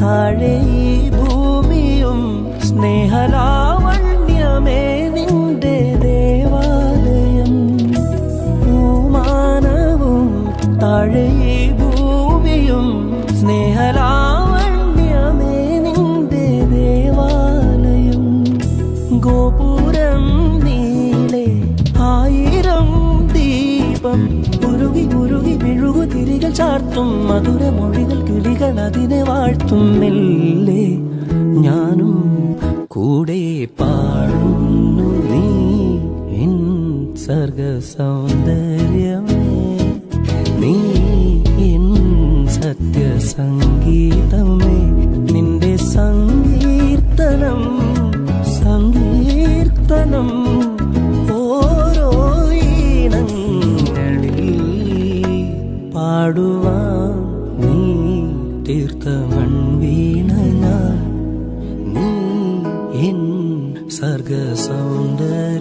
താഴെ ഈ ഭൂമിയും സ്നേഹലാവണ്യമേ നിന്റെ ദേവാലയം. ഭൂമാനവും താഴെ ഈ ഭൂമിയും സ്നേഹലാവണ്യമേ നിന്റെ ദേവാലയം. ഗോപുരം നീളെ 1000 ദീപം ഉരുകി ഉരുകി മെഴുകു തിരികൾ ചാർത്തും മധുരമൊഴികൾ കിളികൾ അതിനെ വാഴ്ത്തും. മെല്ലെ ഞാനും കൂടെ പാടുന്നു നീ എൻ സർഗ സൗന്ദര്യമേ, നീ എൻ സത്യസംഗീതമേ. നിന്റെ സങ്കീർത്തനം സങ്കീർത്തനം ഓരോ ഈണങ്ങളിൽ പാടുവാൻ നീ തീർത്ത മൺവീണ ഞാൻ, നീ എൻ സർഗ സൗന്ദര്യ